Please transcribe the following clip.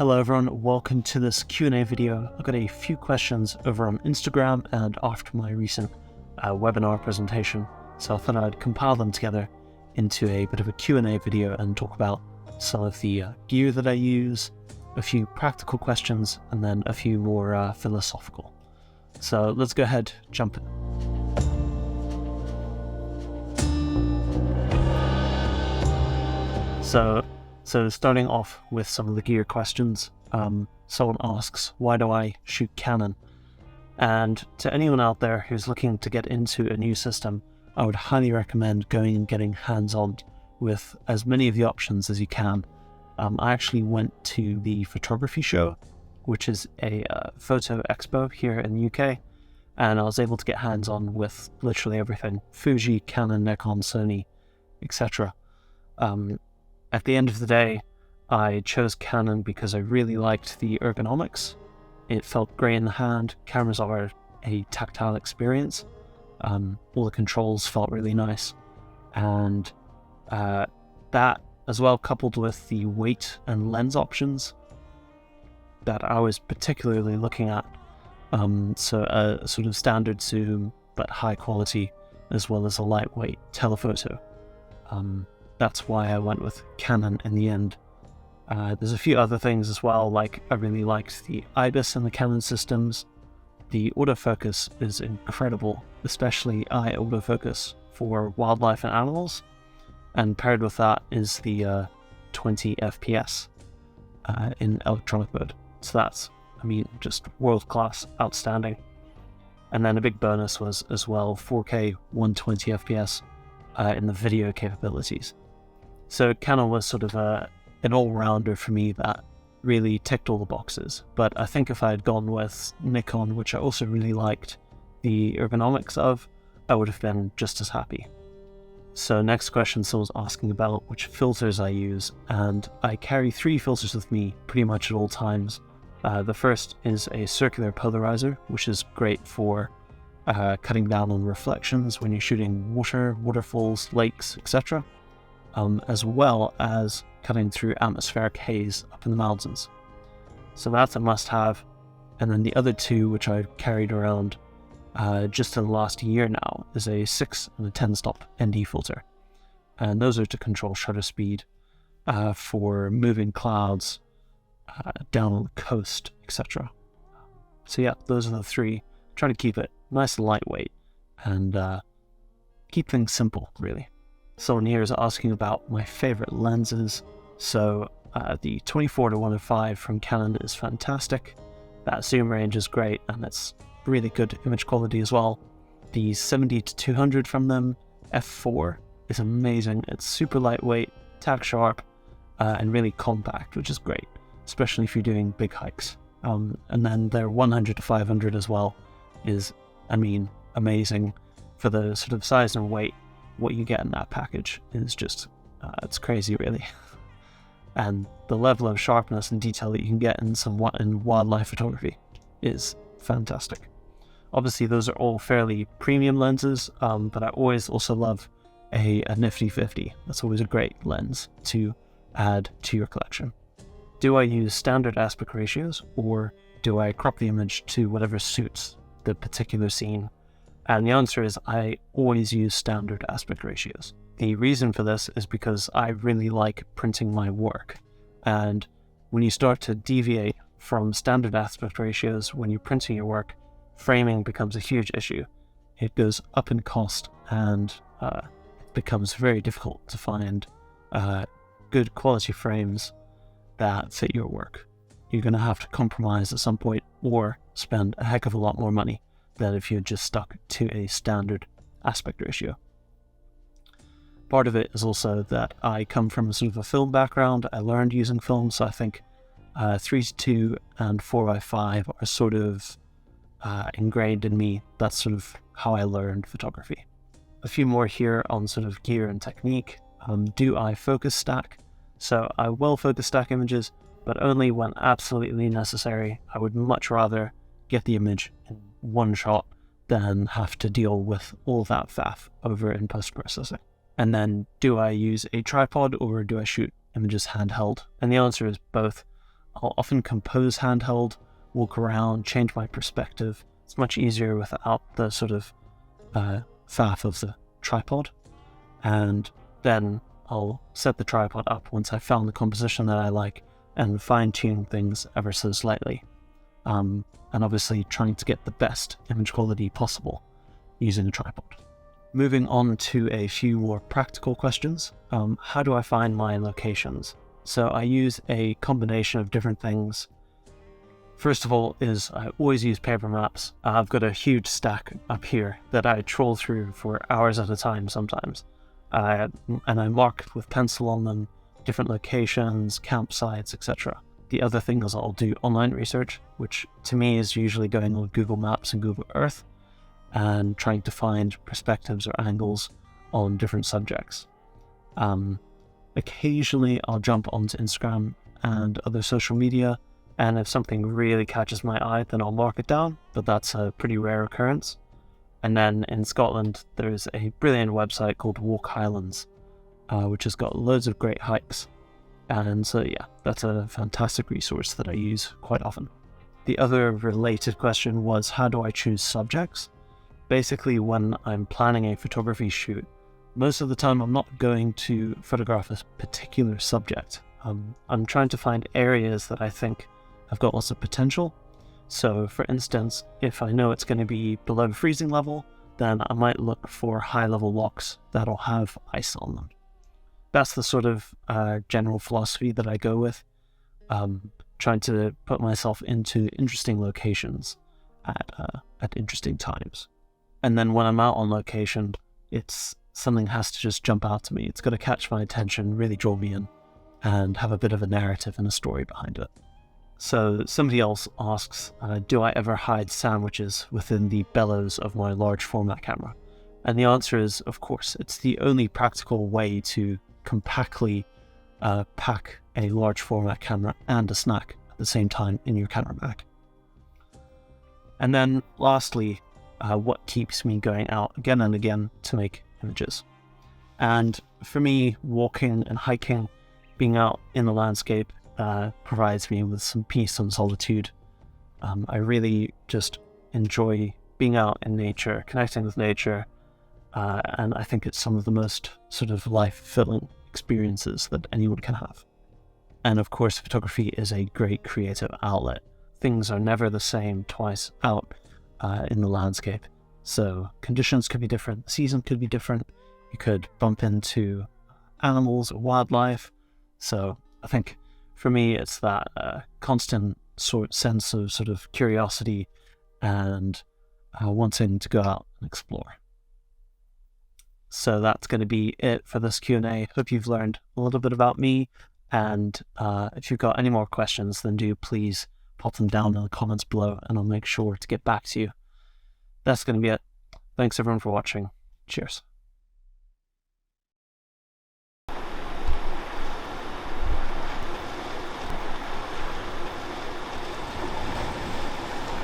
Hello everyone, welcome to this Q&A video. I've got a few questions over on Instagram and after my recent webinar presentation, so I thought I'd compile them together into a bit of a Q&A video and talk about some of the gear that I use, a few practical questions, and then a few more philosophical. So let's go ahead, jump in. So starting off with some of the gear questions, someone asks, why do I shoot Canon? And to anyone out there who's looking to get into a new system, I would highly recommend going and getting hands-on with as many of the options as you can. I actually went to the photography show, which is a photo expo here in the UK, and I was able to get hands-on with literally everything: Fuji, Canon, Nikon, Sony, etc. At the end of the day, I chose Canon because I really liked the ergonomics. It felt great in the hand. Cameras are a tactile experience. All the controls felt really nice. And that as well, coupled with the weight and lens options that I was particularly looking at. So a sort of standard zoom, but high quality, as well as a lightweight telephoto. That's why I went with Canon in the end. There's a few other things as well, like I really liked the IBIS and the Canon systems. The autofocus is incredible, especially eye autofocus for wildlife and animals. And paired with that is the 20 FPS in electronic mode. So that's, just world-class, outstanding. And then a big bonus was as well 4K 120 FPS in the video capabilities. So Canon was sort of an all-rounder for me that really ticked all the boxes. But I think if I had gone with Nikon, which I also really liked the ergonomics of, I would have been just as happy. So next question, someone's asking about which filters I use, and I carry 3 filters with me pretty much at all times. The first is a circular polarizer, which is great for cutting down on reflections when you're shooting water, waterfalls, lakes, etc. As well as cutting through atmospheric haze up in the mountains. So that's a must-have. And then the other 2, which I've carried around just in the last year now, is a 6 and a 10-stop ND filter. And those are to control shutter speed for moving clouds down on the coast, etc. So yeah, those are the 3. Trying to keep it nice and lightweight and keep things simple, really. Someone here is asking about my favorite lenses. So the 24-105 from Canon is fantastic. That zoom range is great and it's really good image quality as well. The 70-200 from them, f4, is amazing. It's super lightweight, tack sharp, and really compact, which is great, especially if you're doing big hikes. And then their 100-500 as well is, amazing for the sort of size and weight. What you get in that package is just, it's crazy, really. And the level of sharpness and detail that you can get in wildlife photography is fantastic. Obviously, those are all fairly premium lenses, but I always also love a nifty 50. That's always a great lens to add to your collection. Do I use standard aspect ratios, or do I crop the image to whatever suits the particular scene? And the answer is I always use standard aspect ratios. The reason for this is because I really like printing my work. And when you start to deviate from standard aspect ratios when you're printing your work, framing becomes a huge issue. It goes up in cost and it becomes very difficult to find good quality frames that fit your work. You're going to have to compromise at some point or spend a heck of a lot more money than if you just stuck to a standard aspect ratio. Part of it is also that I come from sort of a film background. I learned using film, so I think 3:2 and 4:5 are sort of ingrained in me. That's sort of how I learned photography. A few more here on sort of gear and technique. Do I focus stack? So I will focus stack images, but only when absolutely necessary. I would much rather get the image in one shot than have to deal with all that faff over in post-processing. And then, do I use a tripod or do I shoot images handheld? And the answer is both. I'll often compose handheld, walk around, change my perspective. It's much easier without the sort of faff of the tripod. And then I'll set the tripod up once I've found the composition that I like and fine-tune things ever so slightly. And obviously trying to get the best image quality possible using a tripod. Moving on to a few more practical questions. How do I find my locations? So I use a combination of different things. First of all is I always use paper maps. I've got a huge stack up here that I troll through for hours at a time sometimes. And I mark with pencil on them different locations, campsites, etc. The other thing is I'll do online research, which to me is usually going on Google Maps and Google Earth and trying to find perspectives or angles on different subjects. Occasionally I'll jump onto Instagram and other social media, and if something really catches my eye, then I'll mark it down, but that's a pretty rare occurrence. And then in Scotland, there's a brilliant website called Walk Highlands, which has got loads of great hikes. And so yeah, that's a fantastic resource that I use quite often. The other related question was, how do I choose subjects? Basically, when I'm planning a photography shoot, most of the time I'm not going to photograph a particular subject. I'm trying to find areas that I think have got lots of potential. So for instance, if I know it's going to be below freezing level, then I might look for high-level locks that'll have ice on them. That's the sort of general philosophy that I go with, trying to put myself into interesting locations at interesting times. And then when I'm out on location, something has to just jump out to me. It's got to catch my attention, really draw me in, and have a bit of a narrative and a story behind it. So somebody else asks, do I ever hide sandwiches within the bellows of my large format camera? And the answer is, of course. It's the only practical way to compactly pack a large format camera and a snack at the same time in your camera bag. And then lastly, what keeps me going out again and again to make images? And for me, walking and hiking, being out in the landscape, provides me with some peace and solitude. I really just enjoy being out in nature, connecting with nature, and I think it's some of the most sort of life-filling experiences that anyone can have. And of course, photography is a great creative outlet. Things are never the same twice out in the landscape. So conditions could be different, the season could be different, you could bump into animals or wildlife. So I think for me, it's that constant sense of sort of curiosity and wanting to go out and explore. So that's going to be it for this Q&A. Hope you've learned a little bit about me, and if you've got any more questions, then do please pop them down in the comments below, and I'll make sure to get back to you. That's going to be it. Thanks everyone for watching. Cheers.